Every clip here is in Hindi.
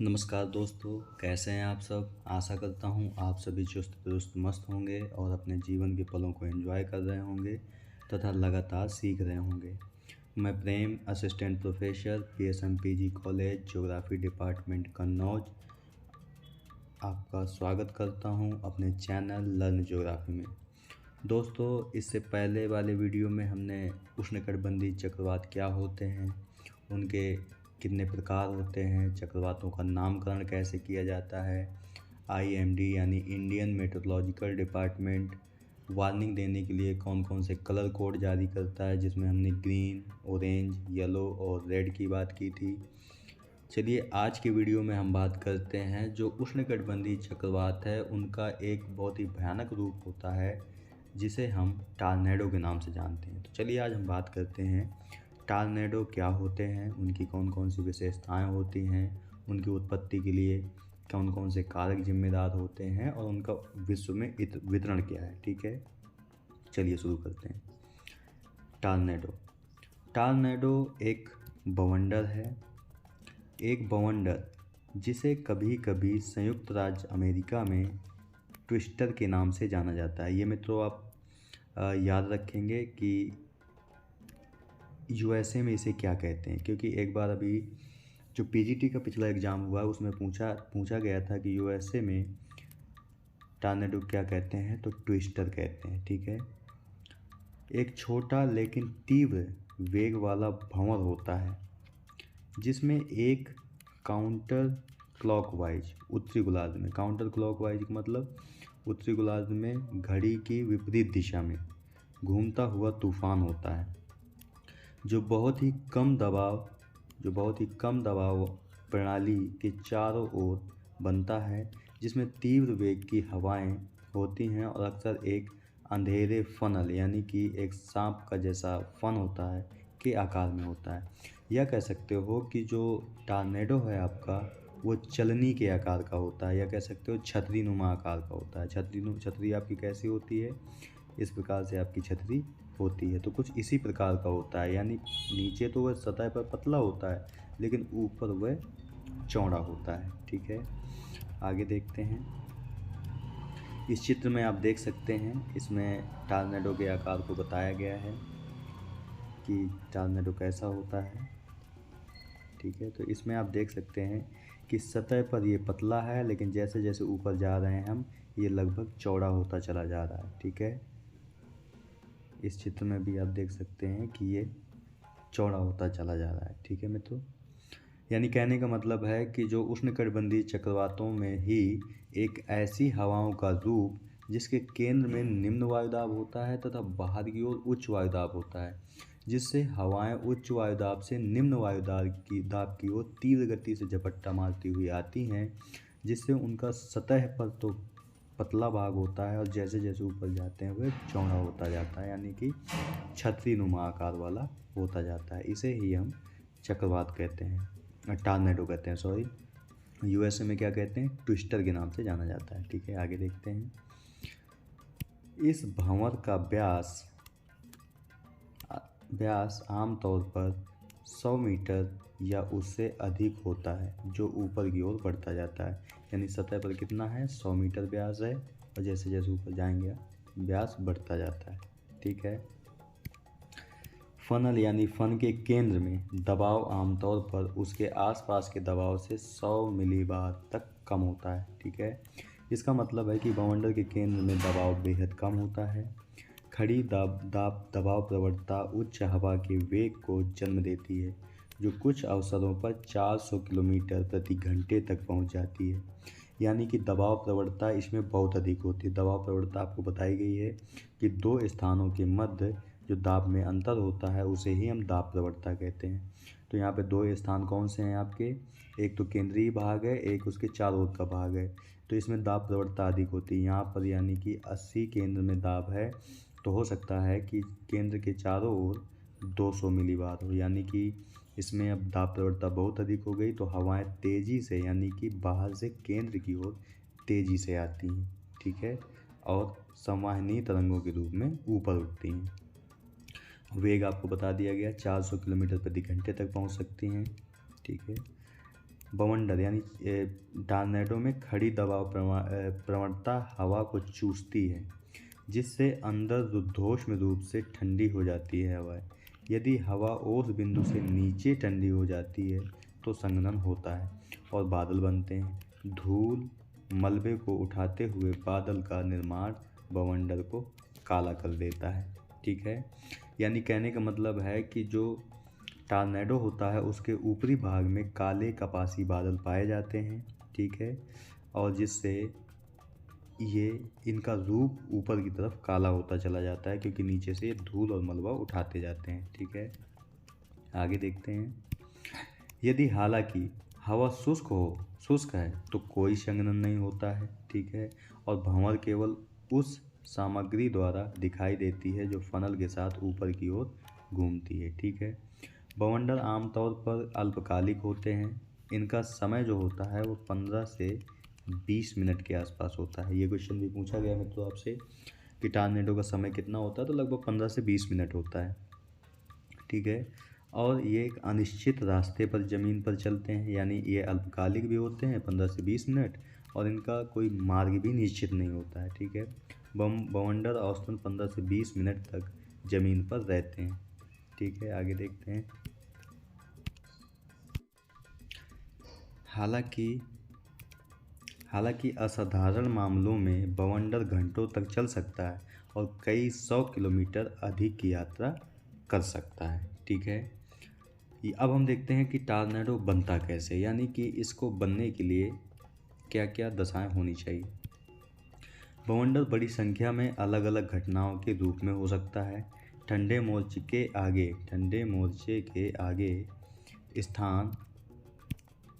नमस्कार दोस्तों, कैसे हैं आप सब। आशा करता हूँ आप सभी चुस्त दुरुस्त मस्त होंगे और अपने जीवन के पलों को एंजॉय कर रहे होंगे तथा लगातार सीख रहे होंगे। मैं Prem, assistant professor, PSMPG college, geography department Kannauj, आपका स्वागत करता हूँ अपने चैनल लर्न ज्योग्राफी में। दोस्तों, इससे पहले वाले वीडियो में हमने उष्णकटिबंधीय चक्रवात क्या होते हैं, उनके कितने प्रकार होते हैं, चक्रवातों का नामकरण कैसे किया जाता है, IMD यानी इंडियन मेट्रोलॉजिकल डिपार्टमेंट वार्निंग देने के लिए कौन कौन से कलर कोड जारी करता है, जिसमें हमने ग्रीन, ऑरेंज, येलो और रेड की बात की थी। चलिए आज की वीडियो में हम बात करते हैं जो उष्णकटिबंधीय चक्रवात है उनका एक बहुत ही भयानक रूप होता है जिसे हम टॉर्नेडो के नाम से जानते हैं। तो चलिए आज हम बात करते हैं टॉर्नेडो क्या होते हैं, उनकी कौन कौन सी विशेषताएं होती हैं, उनकी उत्पत्ति के लिए कौन कौन से कारक जिम्मेदार होते हैं और उनका विश्व में वितरण क्या है। ठीक है, चलिए शुरू करते हैं। टॉर्नेडो टॉर्नेडो एक बवंडर है, एक बवंडर जिसे कभी कभी संयुक्त राज्य अमेरिका में ट्विस्टर के नाम से जाना जाता है। ये मित्रों आप याद रखेंगे कि USA में इसे क्या कहते हैं, क्योंकि एक बार अभी जो PGT का पिछला एग्ज़ाम हुआ उसमें पूछा गया था कि USA में टॉर्नेडो क्या कहते हैं, तो ट्विस्टर कहते हैं। ठीक है, एक छोटा लेकिन तीव्र वेग वाला भंवर होता है जिसमें एक काउंटर क्लॉकवाइज उत्तरी गोलार्ध में, काउंटर क्लॉकवाइज का मतलब उत्तरी गोलार्ध में घड़ी की विपरीत दिशा में घूमता हुआ तूफान होता है जो बहुत ही कम दबाव प्रणाली के चारों ओर बनता है, जिसमें तीव्र वेग की हवाएं होती हैं और अक्सर एक अंधेरे फनल यानी कि एक सांप का जैसा फन होता है के आकार में होता है। या कह सकते हो कि जो टॉर्नेडो है आपका वो चलनी के आकार का होता है, या कह सकते हो छतरी नुमा आकार का होता है। छतरी आपकी कैसी होती है, इस प्रकार से आपकी छतरी होती है। तो कुछ इसी प्रकार का होता है, यानी नीचे तो वह सतह पर पतला होता है लेकिन ऊपर वह चौड़ा होता है। ठीक है, आगे देखते हैं। इस चित्र में आप देख सकते हैं, इसमें टॉर्नेडो के आकार को बताया गया है कि टॉर्नेडो कैसा होता है। ठीक है, तो इसमें आप देख सकते हैं कि सतह पर ये पतला है लेकिन जैसे जैसे ऊपर जा रहे हैं हम, ये लगभग चौड़ा होता चला जा रहा है। ठीक है, इस चित्र में भी आप देख सकते हैं कि ये चौड़ा होता चला जा रहा है। ठीक है मित्रों, यानी कहने का मतलब है कि जो उष्णकटिबंधीय चक्रवातों में ही एक ऐसी हवाओं का रूप जिसके केंद्र में निम्न वायुदाब होता है तथा बाहर की ओर उच्च वायुदाब होता है, जिससे हवाएं उच्च वायुदाब से निम्न दाब की ओर तीव्र गति से झपट्टा मारती हुई आती हैं, जिससे उनका सतह पर तो पतला भाग होता है और जैसे जैसे ऊपर जाते हैं वह चौड़ा होता जाता है, यानी कि छतरी नुमा आकार वाला होता जाता है। इसे ही हम चक्रवात कहते हैं, टॉर्नेडो कहते हैं, सॉरी। USA में क्या कहते हैं, ट्विस्टर के नाम से जाना जाता है। ठीक है, आगे देखते हैं। इस भंवर का व्यास आमतौर पर 100 मीटर या उससे अधिक होता है, जो ऊपर की ओर बढ़ता जाता है। यानी सतह पर कितना है, 100 मीटर व्यास है और जैसे जैसे ऊपर जाएंगे व्यास बढ़ता जाता है। ठीक है, फनल यानी फन के केंद्र में दबाव आमतौर पर उसके आसपास के दबाव से 100 मिलीबार तक कम होता है। ठीक है, इसका मतलब है कि बवंडर के केंद्र में दबाव बेहद कम होता है। खड़ी दबाव प्रवणता उच्च हवा के वेग को जन्म देती है, जो कुछ अवसरों पर 400 किलोमीटर प्रति घंटे तक पहुंच जाती है। यानी कि दबाव प्रवणता इसमें बहुत अधिक होती है। दबाव प्रवणता आपको बताई गई है कि दो स्थानों के मध्य जो दाब में अंतर होता है उसे ही हम दाब प्रवणता कहते हैं। तो यहाँ पे दो स्थान कौन से हैं आपके, एक तो केंद्रीय भाग है, एक उसके चारों ओर का भाग है। तो इसमें दाब प्रवणता अधिक होती है यहाँ पर, यानी कि 80 केंद्र में दाब है तो हो सकता है कि केंद्र के चारों ओर 200 मिलीबार हो, यानी कि इसमें अब दाब प्रवणता बहुत अधिक हो गई तो हवाएं तेज़ी से, यानी कि बाहर से केंद्र की ओर तेज़ी से आती हैं। ठीक है, और संवहनीय तरंगों के रूप में ऊपर उठती हैं। वेग आपको बता दिया गया, 400 किलोमीटर प्रति घंटे तक पहुंच सकती हैं। ठीक है, बवंडर यानी टॉर्नेडो में खड़ी दबाव प्रवणता हवा को चूसती है, जिससे अंदर रुद्धोष्म रूप से ठंडी हो जाती है हवा। यदि हवा ओस बिंदु से नीचे ठंडी हो जाती है तो संघनन होता है और बादल बनते हैं। धूल मलबे को उठाते हुए बादल का निर्माण बवंडर को काला कर देता है। ठीक है, यानी कहने का मतलब है कि जो टॉर्नेडो होता है उसके ऊपरी भाग में काले कपासी बादल पाए जाते हैं। ठीक है, और जिससे ये इनका रूप ऊपर की तरफ काला होता चला जाता है, क्योंकि नीचे से धूल और मलबा उठाते जाते हैं। ठीक है, आगे देखते हैं। यदि हालांकि हवा शुष्क है तो कोई संघनन नहीं होता है। ठीक है, और भंवर केवल उस सामग्री द्वारा दिखाई देती है जो फनल के साथ ऊपर की ओर घूमती है। ठीक है, बवंडर आमतौर पर अल्पकालिक होते हैं। इनका समय जो होता है वो 15 से 20 मिनट के आसपास होता है। ये क्वेश्चन भी पूछा गया मित्रों आपसे कि टॉर्नेडो का समय कितना होता है, तो लगभग 15 से 20 मिनट होता है। ठीक है, और ये एक अनिश्चित रास्ते पर ज़मीन पर चलते हैं, यानी ये अल्पकालिक भी होते हैं 15 से 20 मिनट, और इनका कोई मार्ग भी निश्चित नहीं होता है। ठीक है, बवंडर औसतन 15 से 20 मिनट तक ज़मीन पर रहते हैं। ठीक है, आगे देखते हैं। हालांकि असाधारण मामलों में बवंडर घंटों तक चल सकता है और कई 100 किलोमीटर अधिक की यात्रा कर सकता है। ठीक है, अब हम देखते हैं कि टॉर्नेडो बनता कैसे, यानी कि इसको बनने के लिए क्या क्या दशाएं होनी चाहिए। बवंडर बड़ी संख्या में अलग अलग घटनाओं के रूप में हो सकता है। ठंडे मोर्चे के आगे स्थान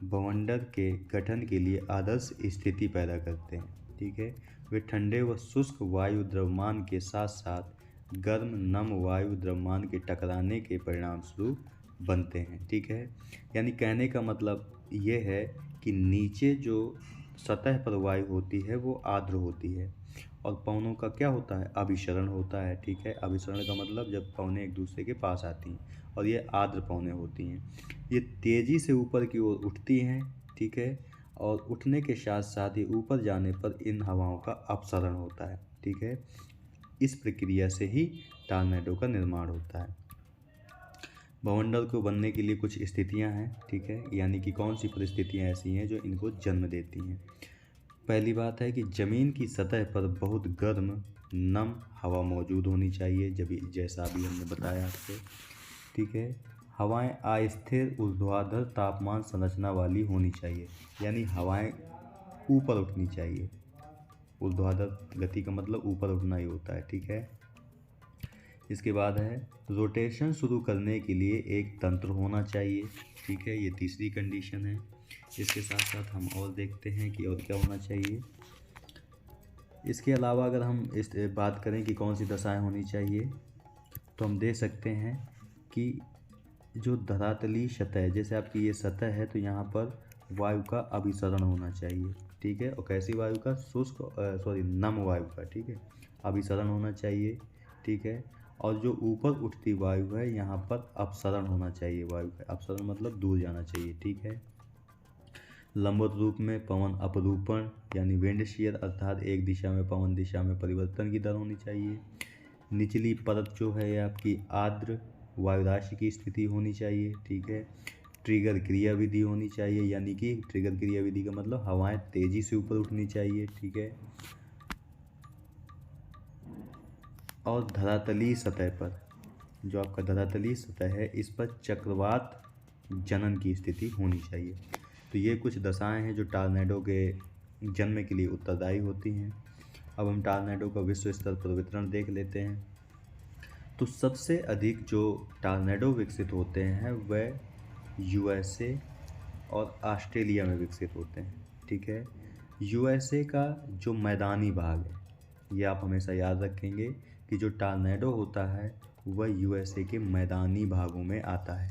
बवंडर के गठन के लिए आदर्श स्थिति पैदा करते हैं। ठीक है, वे ठंडे व शुष्क वायु द्रव्यमान के साथ साथ गर्म नम वायु द्रव्यमान के टकराने के परिणाम स्वरूप बनते हैं। ठीक है, यानी कहने का मतलब ये है कि नीचे जो सतह पर वायु होती है वो आर्द्र होती है, और पवनों का क्या होता है, अभिसरण होता है। ठीक है, अभिसरण का मतलब जब पवनें एक दूसरे के पास आती हैं, और ये आर्द्र पवनें होती हैं। ये तेज़ी से ऊपर की ओर उठती हैं। ठीक है, और उठने के साथ साथ ही ऊपर जाने पर इन हवाओं का अपसरण होता है। ठीक है, इस प्रक्रिया से ही टॉर्नेडो का निर्माण होता है। बवंडर को बनने के लिए कुछ स्थितियां हैं। ठीक है, यानी कि कौन सी परिस्थितियां ऐसी हैं जो इनको जन्म देती हैं। पहली बात है कि ज़मीन की सतह पर बहुत गर्म नम हवा मौजूद होनी चाहिए, जैसा अभी हमने बताया आपको। ठीक है, हवाएं अस्थिर ऊर्ध्वाधर तापमान संरचना वाली होनी चाहिए, यानी हवाएं ऊपर उठनी चाहिए। ऊर्ध्वाधर गति का मतलब ऊपर उठना ही होता है। ठीक है, इसके बाद है रोटेशन शुरू करने के लिए एक तंत्र होना चाहिए। ठीक है, ये तीसरी कंडीशन है। इसके साथ साथ हम और देखते हैं कि और क्या होना चाहिए। इसके अलावा अगर हम इस बात करें कि कौन सी दशाएं होनी चाहिए, तो हम दे सकते हैं कि जो धरातलीय सतह, जैसे आपकी ये सतह है तो यहाँ पर वायु का अभिसरण होना चाहिए। ठीक है, और कैसी वायु का, नम वायु का। ठीक है, अभिसरण होना चाहिए। ठीक है, और जो ऊपर उठती वायु है यहाँ पर अपसरण होना चाहिए। वायु का अपसरण मतलब दूर जाना चाहिए। ठीक है, लंबवत रूप में पवन अपरूपण यानी विंड शीयर, अर्थात एक दिशा में पवन दिशा में परिवर्तन की दर होनी चाहिए। निचली परत जो है आपकी आर्द्र वायुराशि की स्थिति होनी चाहिए। ठीक है, ट्रिगर क्रिया विधि होनी चाहिए, यानी कि ट्रिगर क्रिया विधि का मतलब हवाएं तेजी से ऊपर उठनी चाहिए। ठीक है, और धरातलीय सतह पर, जो आपका धरातलीय सतह है इस पर चक्रवात जनन की स्थिति होनी चाहिए। तो ये कुछ दशाएं हैं जो टॉर्नेडो के जन्म के लिए उत्तरदायी होती हैं। अब हम टॉर्नेडो का विश्व स्तर पर वितरण देख लेते हैं। तो सबसे अधिक जो टॉर्नेडो विकसित होते हैं वह यूएसए और ऑस्ट्रेलिया में विकसित होते हैं। ठीक है, यूएसए का जो मैदानी भाग है, ये आप हमेशा याद रखेंगे कि जो टॉर्नेडो होता है वह यूएसए के मैदानी भागों में आता है,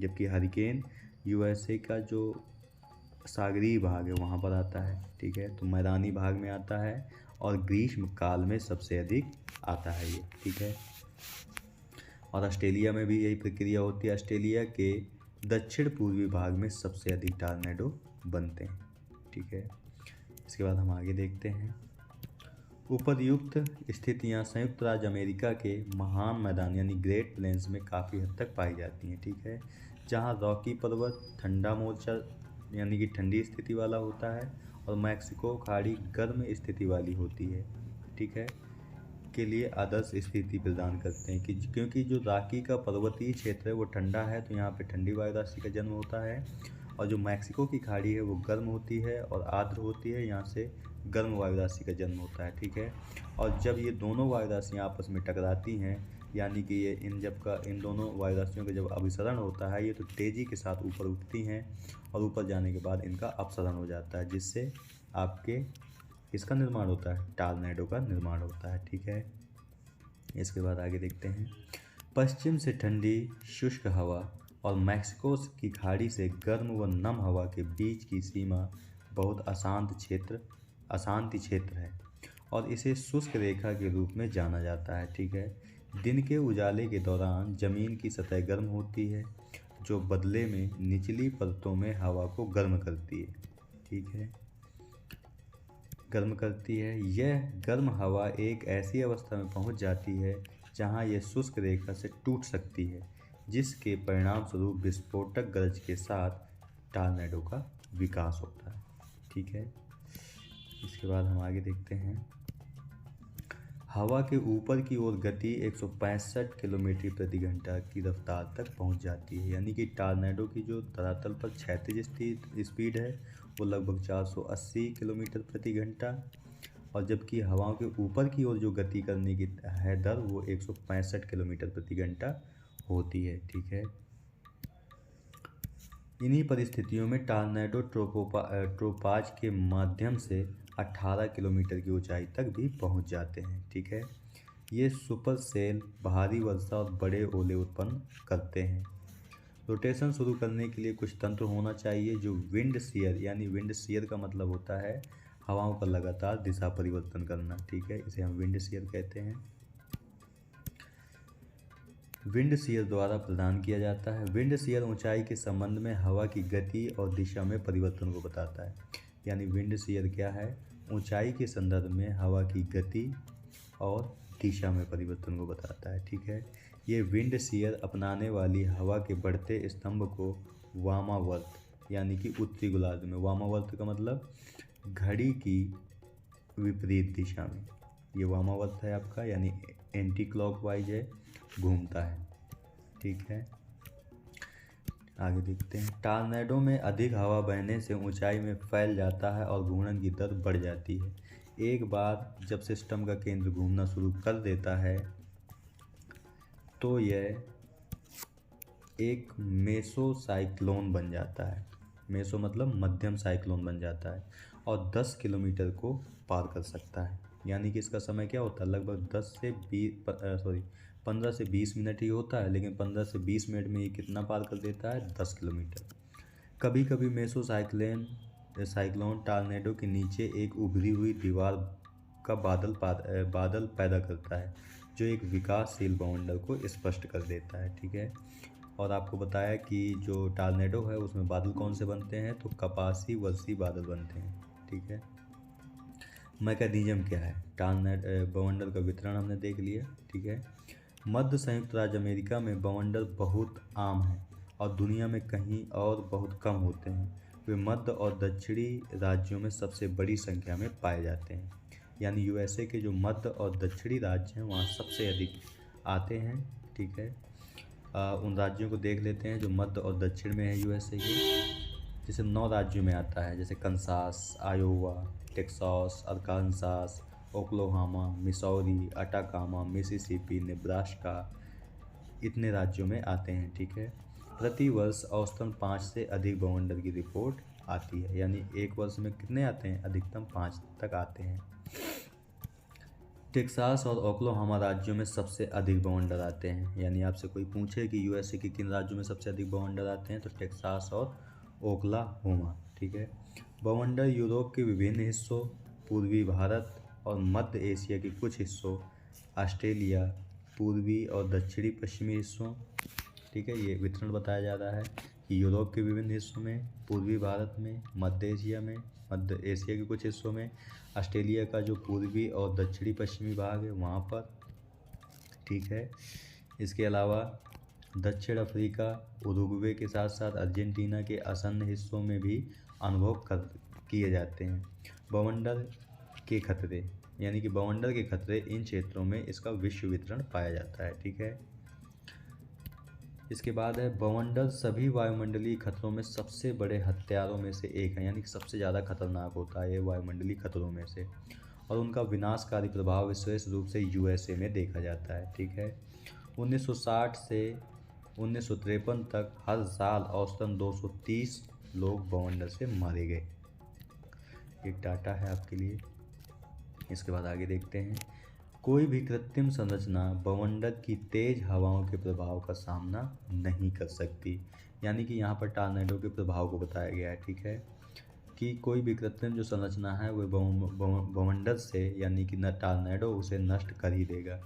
जबकि हरिकेन यूएसए का जो सागरीय भाग है वहाँ पर आता है। ठीक है, तो मैदानी भाग में आता है और ग्रीष्म काल में सबसे अधिक आता है ये। ठीक है, और ऑस्ट्रेलिया में भी यही प्रक्रिया होती है। ऑस्ट्रेलिया के दक्षिण पूर्वी भाग में सबसे अधिक टॉर्नेडो बनते हैं। ठीक है, इसके बाद हम आगे देखते हैं। उपर्युक्त स्थितियां संयुक्त राज्य अमेरिका के महान मैदान यानी ग्रेट प्लेन्स में काफ़ी हद तक पाई जाती हैं। ठीक है, जहां रॉकी पर्वत ठंडा मोर्चा यानी कि ठंडी स्थिति वाला होता है और मैक्सिको खाड़ी गर्म स्थिति वाली होती है। ठीक है, के लिए आदर्श स्थिति प्रदान करते हैं कि क्योंकि जो रॉकी का पर्वतीय क्षेत्र है वो ठंडा है, तो यहाँ पे ठंडी वायुराशि का जन्म होता है, और जो मैक्सिको की खाड़ी है वो गर्म होती है और आर्द्र होती है, यहाँ से गर्म वायुराशि का जन्म होता है। ठीक है, और जब ये दोनों वायुराशियाँ आपस में टकराती हैं, यानी कि ये इन दोनों वायुराशियों का जब अभिसरण होता है, ये तो तेज़ी के साथ ऊपर उठती हैं और ऊपर जाने के बाद इनका अपसरण हो जाता है, जिससे आपके इसका निर्माण होता है, टॉर्नेडो का निर्माण होता है। ठीक है, इसके बाद आगे देखते हैं। पश्चिम से ठंडी शुष्क हवा और मैक्सिको की खाड़ी से गर्म व नम हवा के बीच की सीमा बहुत अशांति क्षेत्र है और इसे शुष्क रेखा के रूप में जाना जाता है। ठीक है, दिन के उजाले के दौरान जमीन की सतह गर्म होती है, जो बदले में निचली परतों में हवा को गर्म करती है। ठीक है, गर्म करती है। यह गर्म हवा एक ऐसी अवस्था में पहुंच जाती है जहां यह शुष्क रेखा से टूट सकती है, जिसके परिणाम स्वरूप विस्फोटक गरज के साथ टॉर्नेडो का विकास होता है। ठीक है, इसके बाद हम आगे देखते हैं। हवा के ऊपर की ओर गति 165 किलोमीटर प्रति घंटा की रफ्तार तक पहुंच जाती है, यानी कि टॉर्नेडो की जो धरातल पर क्षैतिज स्पीड है वो लगभग 480 किलोमीटर प्रति घंटा, और जबकि हवाओं के ऊपर की ओर जो गति करने की है दर वो 165 किलोमीटर प्रति घंटा होती है। ठीक है, इन्हीं परिस्थितियों में टॉर्नेडो ट्रोपाज के माध्यम से 18 किलोमीटर की ऊंचाई तक भी पहुंच जाते हैं। ठीक है, ये सुपर सेल भारी वर्षा और बड़े ओले उत्पन्न करते हैं। रोटेशन शुरू करने के लिए कुछ तंत्र होना चाहिए जो विंड शियर, यानी विंड शियर का मतलब होता है हवाओं का लगातार दिशा परिवर्तन करना। ठीक है, इसे हम विंड शियर कहते हैं। विंड शियर द्वारा प्रदान किया जाता है। विंड शियर ऊंचाई के संबंध में हवा की गति और दिशा में परिवर्तन को बताता है, यानी विंड शियर क्या है, ऊंचाई के संदर्भ में हवा की गति और दिशा में परिवर्तन को बताता है। ठीक है, ये विंड शियर अपनाने वाली हवा के बढ़ते स्तंभ को वामावर्त यानी कि उत्तरी गोलार्ध में, वामावर्त का मतलब घड़ी की विपरीत दिशा में, ये वामावर्त है आपका, यानी एंटी क्लॉकवाइज है, घूमता है। ठीक है, आगे देखते हैं। टॉर्नेडो में अधिक हवा बहने से ऊंचाई में फैल जाता है और घूर्णन की दर बढ़ जाती है। एक बार जब सिस्टम का केंद्र घूमना शुरू कर देता है तो यह एक मेसो साइक्लोन बन जाता है। मेसो मतलब मध्यम साइक्लोन बन जाता है और 10 किलोमीटर को पार कर सकता है, यानी कि इसका समय क्या होता है, लगभग 15 से 20 मिनट ही होता है, लेकिन 15 से 20 मिनट में ये कितना पार कर देता है, 10 किलोमीटर। कभी कभी मेसो साइक्लोन टॉर्नेडो के नीचे एक उभरी हुई दीवार का बादल पैदा करता है, जो एक विकासशील बाउंडर को स्पष्ट कर देता है। ठीक है, और आपको बताया कि जो टॉर्नेडो है उसमें बादल कौन से बनते हैं, तो कपासी वर्षी बादल बनते हैं। ठीक है, मैकेनिज्म क्या है, बाउंडर का वितरण हमने देख लिया। ठीक है, मध्य संयुक्त राज्य अमेरिका में बाउंडर बहुत आम है और दुनिया में कहीं और बहुत कम होते हैं। वे मध्य और दक्षिणी राज्यों में सबसे बड़ी संख्या में पाए जाते हैं, यानी यूएसए के जो मध्य और दक्षिणी राज्य हैं वहाँ सबसे अधिक आते हैं। ठीक है, उन राज्यों को देख लेते हैं जो मध्य और दक्षिण में है यूएसए के, जैसे 9 राज्यों में आता है, जैसे Kansas, Iowa, Texas, अरकानसास, Oklahoma, Missouri, Atacama, Mississippi, Nebraska, इतने राज्यों में आते हैं। ठीक है, प्रति वर्ष औसतन 5 से अधिक बाउंडर की रिपोर्ट आती है, यानी एक वर्ष में कितने आते हैं, अधिकतम 5 तक आते हैं। टेक्सास और ओक्लाहोमा राज्यों में सबसे अधिक बाउंडर आते हैं, यानी आपसे कोई पूछे कि यूएसए के किन राज्यों में सबसे अधिक बाउंडर आते हैं, तो टेक्सास और ओक्लाहोमा। ठीक है, बाउंडर यूरोप के विभिन्न हिस्सों, पूर्वी भारत और मध्य एशिया के कुछ हिस्सों, ऑस्ट्रेलिया, पूर्वी और दक्षिणी पश्चिमी हिस्सों, ठीक है, ये वितरण बताया जा रहा है कि यूरोप के विभिन्न हिस्सों में, पूर्वी भारत में, मध्य एशिया में, मध्य एशिया के कुछ हिस्सों में, ऑस्ट्रेलिया का जो पूर्वी और दक्षिणी पश्चिमी भाग है वहाँ पर, ठीक है। इसके अलावा दक्षिण अफ्रीका, उरुग्वे के साथ साथ अर्जेंटीना के आसन्न हिस्सों में भी अनुभव किए जाते हैं। बवंडर के खतरे, यानी कि बवंडर के खतरे, इन क्षेत्रों में इसका विश्व वितरण पाया जाता है, ठीक है। इसके बाद है बवंडर सभी वायुमंडलीय खतरों में सबसे बड़े हत्यारों में से एक है, यानी कि सबसे ज़्यादा खतरनाक होता है ये वायुमंडलीय खतरों में से, और उनका विनाशकारी प्रभाव विशेष रूप से यूएसए में देखा जाता है, ठीक है। 1960 से 1953 तक हर साल औसतन 230 लोग बवंडर से मारे गए। एक डाटा है आपके लिए। इसके बाद आगे देखते हैं। कोई भी कृत्रिम संरचना बवंडर की तेज हवाओं के प्रभाव का सामना नहीं कर सकती, यानी कि यहाँ पर टॉर्नेडो के प्रभाव को बताया गया है, ठीक है, कि कोई भी कृत्रिम जो संरचना है वो बवंडर से, यानी कि न टॉर्नेडो उसे नष्ट कर ही देगा।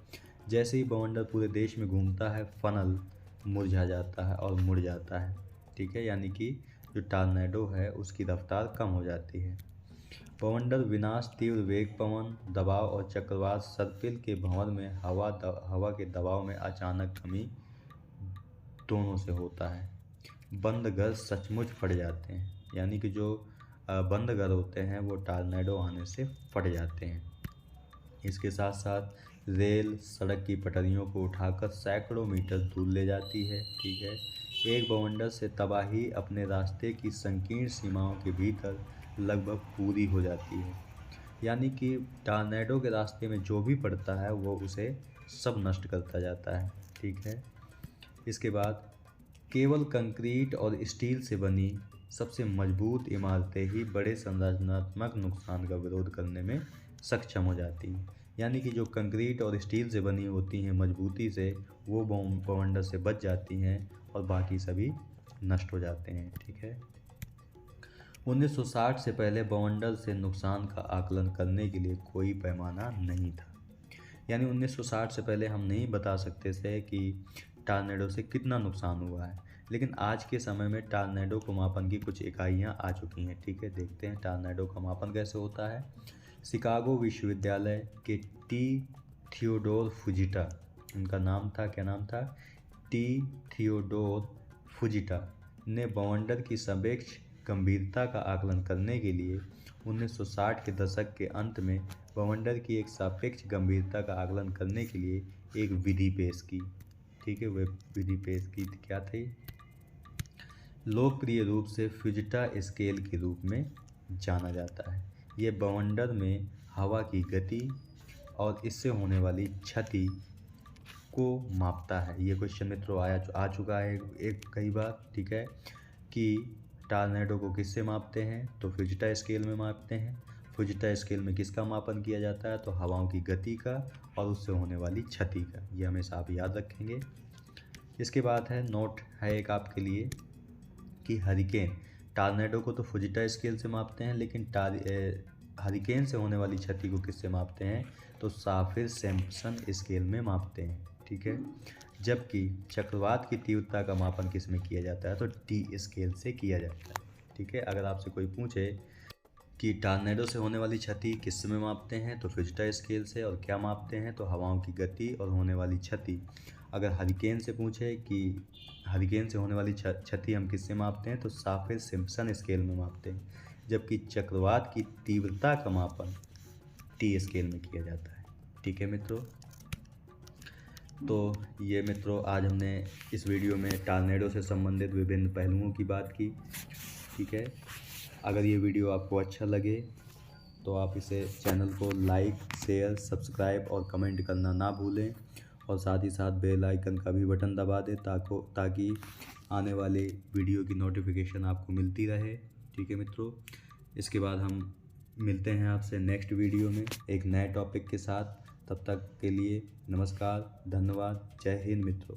जैसे ही बवंडर पूरे देश में घूमता है, फनल मुरझा जाता है और मुड़ जाता है, ठीक है, यानी कि जो टॉर्नेडो है उसकी रफ्तार कम हो जाती है। बवंडर विनाश तीव्र वेग, पवन दबाव और चक्रवात सर्पिल के भंवर में हवा के दबाव में अचानक कमी दोनों से होता है। बंद घर सचमुच फट जाते हैं, यानी कि जो बंद घर होते हैं वो टॉर्नेडो आने से फट जाते हैं। इसके साथ साथ रेल सड़क की पटरियों को उठाकर सैकड़ों मीटर दूर ले जाती है, ठीक है। एक बवंडर से तबाही अपने रास्ते की संकीर्ण सीमाओं के भीतर लगभग पूरी हो जाती है, यानी कि टॉर्नेडो के रास्ते में जो भी पड़ता है वो उसे सब नष्ट करता जाता है, ठीक है। इसके बाद केवल कंक्रीट और स्टील से बनी सबसे मजबूत इमारतें ही बड़े संरचनात्मक नुकसान का विरोध करने में सक्षम हो जाती हैं, यानी कि जो कंक्रीट और स्टील से बनी होती हैं मजबूती से, वो बवंडर से बच जाती हैं और बाकी सभी नष्ट हो जाते हैं, ठीक है। 1960 से पहले बवंडर से नुकसान का आकलन करने के लिए कोई पैमाना नहीं था, यानी 1960 से पहले हम नहीं बता सकते थे कि टॉर्नेडो से कितना नुकसान हुआ है, लेकिन आज के समय में टॉर्नेडो को मापन की कुछ इकाइयाँ आ चुकी हैं, ठीक है। देखते हैं टॉर्नेडो का मापन कैसे होता है। शिकागो विश्वविद्यालय के टी थियोडोर फुजिटा, उनका नाम था, क्या नाम था, टी थियोडोर फुजिटा ने बवंडर की सापेक्ष गंभीरता का आकलन करने के लिए 1960 के दशक के अंत में बवंडर की एक सापेक्ष गंभीरता का आकलन करने के लिए एक विधि पेश की, ठीक है। वह विधि पेश की क्या थी, लोकप्रिय रूप से फुजिटा स्केल के रूप में जाना जाता है। ये बवंडर में हवा की गति और इससे होने वाली क्षति को मापता है। ये क्वेश्चन मित्रों आ चुका है एक कई बार, ठीक है, कि टॉर्नेडो को किससे मापते हैं, तो फुजिटा स्केल में मापते हैं। फुजिटा स्केल में किसका मापन किया जाता है, तो हवाओं की गति का और उससे होने वाली क्षति का। ये हमेशा आप याद रखेंगे। इसके बाद है नोट है एक आपके लिए कि हरिकेन, टॉर्नेडो को तो फुजिटा स्केल से मापते हैं, लेकिन हरिकेन से होने वाली क्षति को किससे मापते हैं, तो साफिर सैम्पसन स्केल में मापते हैं, ठीक है। जबकि चक्रवात की तीव्रता का मापन किस में किया जाता है, तो टी स्केल से किया जाता है, ठीक है। अगर आपसे कोई पूछे कि टॉर्नेडो से होने वाली क्षति किस में मापते हैं, तो फुजिटा स्केल से, और क्या मापते हैं, तो हवाओं की गति और होने वाली क्षति। अगर हरिकेन से पूछे कि हरिकेन से होने वाली क्षति हम किससे मापते हैं, तो साफिर सिम्पसन स्केल में मापते हैं। जबकि चक्रवात की तीव्रता का मापन टी स्केल में किया जाता है, ठीक है मित्रों। तो ये मित्रों आज हमने इस वीडियो में टॉर्नेडो से संबंधित विभिन्न पहलुओं की बात की, ठीक है। अगर ये वीडियो आपको अच्छा लगे तो आप इसे चैनल को लाइक, शेयर, सब्सक्राइब और कमेंट करना ना भूलें, और साथ ही साथ बेल आइकन का भी बटन दबा दें ताकि आने वाले वीडियो की नोटिफिकेशन आपको मिलती रहे, ठीक है मित्रों। इसके बाद हम मिलते हैं आपसे नेक्स्ट वीडियो में एक नए टॉपिक के साथ। तब तक के लिए नमस्कार, धन्यवाद, जय हिंद मित्रों।